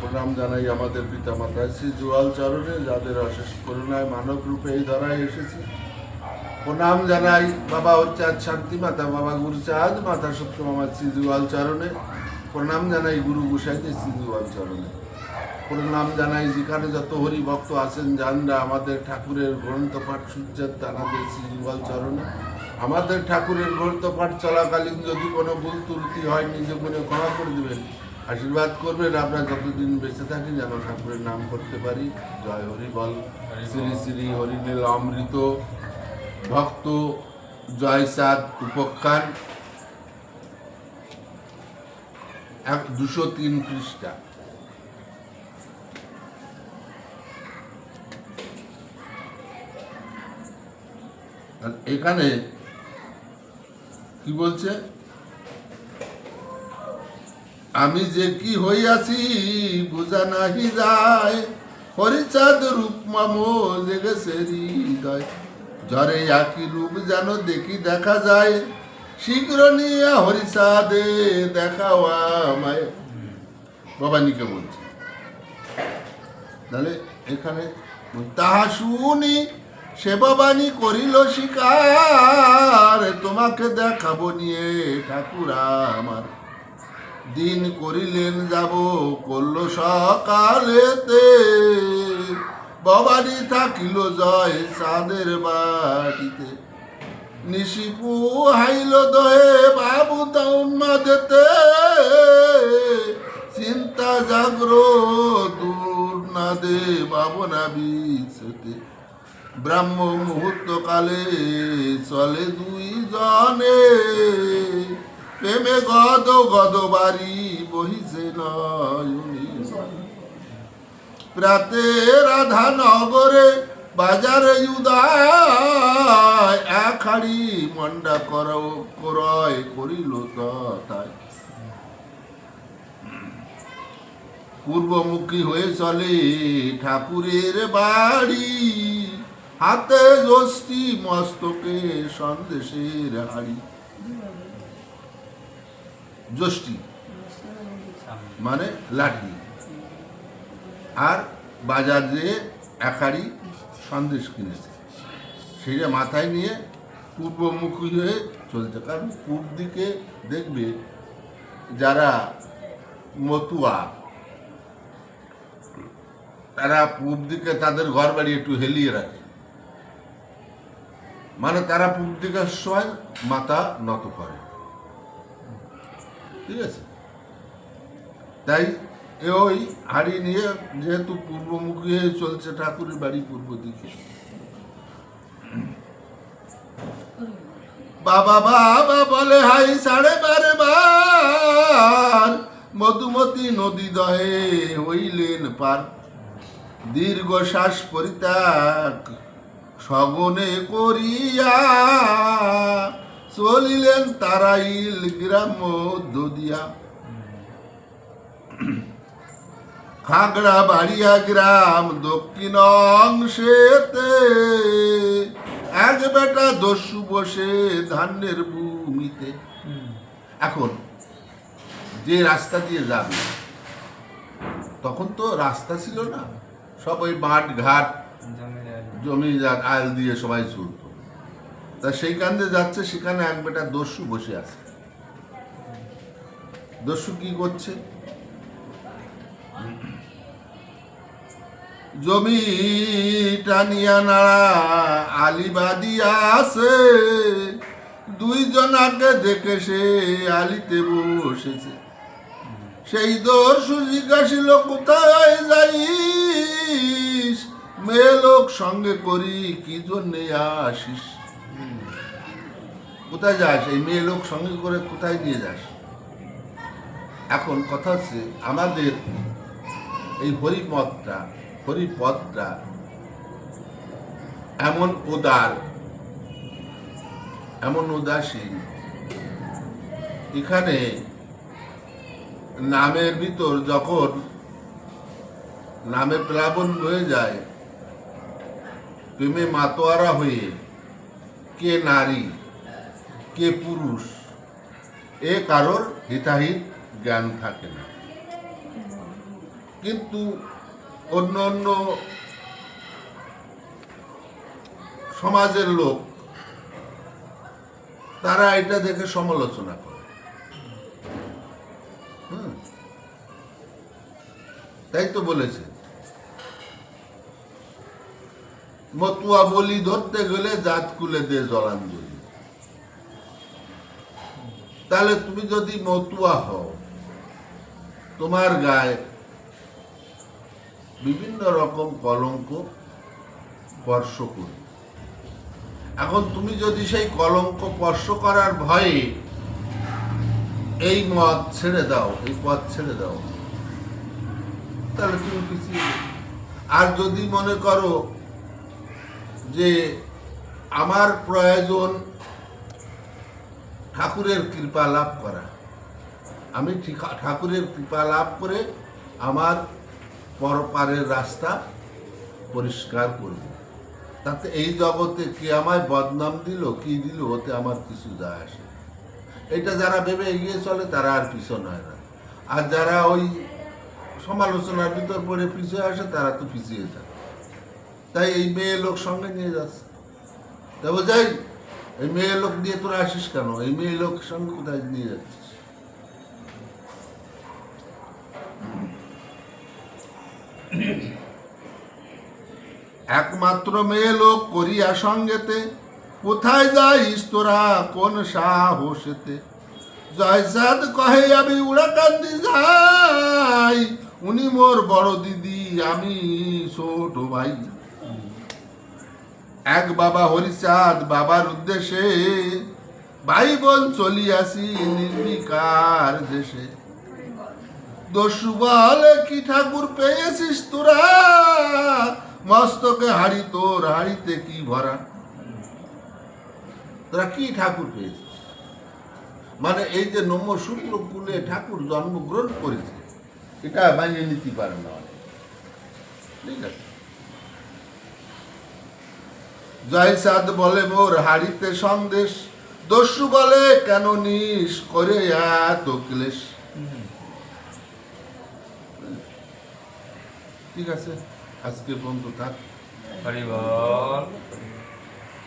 প্রণাম জানাই আমাদের পিতা মাতা শ্রী জুয়াল চরণে, যাদের অশেষ করুণায় মানব রূপে এই ধরায় এসেছি। প্রণাম জানাই বাবা হরচাঁদ শান্তি মাতা, বাবা গুরুচাঁদ মাতা সত্যমামা শ্রী জুয়াল চরণে। প্রণাম জানাই গুরু গোসাইতে শ্রী জুয়াল চরণে। প্রণাম জানাই যেখানে যত হরি ভক্ত আছেন জানরা আমাদের ঠাকুরের গ্রন্থ পাঠ সূর্যের তানাদের শ্রী জুয়াল চরণে। আমাদের ঠাকুরের গ্রন্থ পাঠ চলাকালীন যদি কোনো ভুল ত্রুটি হয় নিজে মনে ক্ষমা করে দেবেন, আশীর্বাদ করবেন আমরা যতদিন বেঁচে থাকি যেন ঠাকুরের নাম করতে পারি। জয় হরি বল। শ্রী শ্রী হরিনীল অমৃত ভক্ত জয়সাদ উপখ্যান 203 পৃষ্ঠা। এখানে কি বলছে, আমি যে কি হইয়াছি বুঝা নাহি যায়, হরিচাঁদ রূপ মামো জেগেছে হৃদয়, ঝরে একই রূপ যেন দেখি দেখা যায়, শীঘ্র নিয়ে হরিচাঁদে দেখাও আমায়। ভবানীকে বলছে। তাহলে এখানে তাহা শুনি সে ভবানী করিল স্বীকার, তোমাকে দেখাবো নিয়ে ঠাকুর আমার, দিন করিলেন যাব করল সকালেতে, ভবানী থাকিল জয় চাঁদের বাটিতে, নিশিপু হাইল দহে বাবু উন্মাদেতে, চিন্তা জাগ্র দূর না দে ভাবনা বিছতে, ব্রাহ্ম মুহূর্ত কালে চলে দুই জনে, প্রেমে গদ গদ বাড়ি বহিছে নয়নি, প্রাতে রাধা নগরে বাজারে উদয়, এক হাড়ি মন্ডা ক্রয় করিল তথায়, পূর্বমুখী হয়ে চলে ঠাকুরের বাড়ি, হাতে যষ্টি মস্তকে সন্দেশের হাড়ি। যষ্টি মানে লাঠি, আর বাজার যেয়ে এক হাড়ি সন্দেশ কিনেছে, সেটা মাথায় নিয়ে পূর্বমুখী হয়ে চলছে। কারণ পূর্ব দিকে দেখবে যারা মতুয়া, তারা পূর্ব দিকে তাদের ঘর বাড়ি একটু হেলিয়ে রাখে, মানে তারা পূর্ব দিকের সময় মাথা নত করে, ঠিক আছে? তাই ওই হাড়ি নিয়ে যেহেতু পূর্বমুখী হয়ে চলছে ঠাকুরের বাড়ি পূর্ব দিকে, বাবা বাবা বলে হাই 12.5 বার, মধুমতি নদী দহে হইলেন পার, দীর্ঘ শ্বাস পরিত্যাগ সগনে করিয়া, চলিলেন তারাইল গ্রাম মধ্য দিয়া, খাগড়া বাড়িয়া গ্রাম দক্ষিণ অংশেতে, এক বেটা দস্যু বসে ধানের ভূমিতে। এখন যে রাস্তা দিয়ে যাবে, তখন তো রাস্তা ছিল না, সব ওই মাঠ ঘাট জমি আল দিয়ে সবাই চলত, তা সেইখান দিয়ে যাচ্ছে, সেখানে এক বেটা দস্যু বসে আছে। দস্যু কি করছে, জমি টানিয়া নাড়া আলিবাদিয়া আছে, দুইজনাকে দেখে সে আলিতে বসেছে, সেই দস্যু জিজ্ঞাসিল কোথায় যাইস, মেয়ে লোক সঙ্গে করি কি জন্যে আসিস। কোথায় যাস, এই মেয়ে লোক সঙ্গে করে কোথায় নিয়ে যাস? এখন কথা হচ্ছে আমাদের এই হরিপদটা এমন উদার, এমন উদাসীন, এখানে নামের ভিতর যখন নামে প্লাবন হয়ে যায়, প্রেমে মাতোয়ারা হয়ে কে নারী কে পুরুষ এ কারোর হিতাহিত জ্ঞান থাকে না। কিন্তু অন্য অন্য সমাজের লোক তারা এটা দেখে সমালোচনা করে। তাই তো বলেছে মতুয়া বলি ধরতে গেলে জাত কুলে দে জলাঞ্জলি। তাহলে তুমি যদি মতুয়া হও, তোমার গায়ে বিভিন্ন রকম কলঙ্ক স্পর্শ করবে। এখন তুমি যদি সেই কলঙ্ক স্পর্শ করার ভয়ে এই মত ছেড়ে দাও, এই পথ ছেড়ে দাও, তাহলে তুমি পিছিয়ে যাবে। আর যদি মনে করো যে আমার প্রয়োজন ঠাকুরের কৃপা লাভ করা, আমি ঠাকুরের কৃপা লাভ করে আমার পরপারের রাস্তা পরিষ্কার করব, তাতে এই জগতে কে আমায় বদনাম দিল কি দিল ওতে আমার কিছু যায় আসে। এটা যারা ভেবে এগিয়ে চলে তারা আর পিছন হয় না, আর যারা ওই সমালোচনার ভিতর পড়ে পিছিয়ে আসে তারা তো পিছিয়ে যায়। তাই এই মেয়ে লোক সঙ্গে নিয়ে যাচ্ছে, তাই বোঝাই এই মেয়ে লোক দিয়ে তোরা আসিস কেন, এই মেয়ে লোক সঙ্গে কোথায় নিয়ে যাচ্ছিস? একমাত্র মেয়ে লোক করিয়া সঙ্গেতে, কোথায় যাইস তোরা কোন সাহসেতে? জয়সাদ কহে আমি উড়াকান্দি যাই, উনি মোর বড় দিদি আমি ছোট ভাই। এক বাবা হরিচাঁদ বাবার উদ্দেশ্যে, ভাই বোন চলিয়াছি নির্বিকার দেশে। দস্যু বলে কি ঠাকুর পেয়েছিস তোরা, মস্তকে হাড়ি তোর হাড়িতে কি ভরা? তোরা কি ঠাকুর পেয়েছিস? মানে এই যে নমঃশূদ্র কুলে ঠাকুর জন্মগ্রহণ করেছে এটা মানিয়ে নিতে পারে না অনেক। ঠিক আছে, জয়সাদ বলে মোর হাড়িতে সন্দেশ, দস্যু বলে কেন নিস করে এত ক্লেশ। ঠিক আছে, আজকে পর্যন্ত থাক। হরি বল।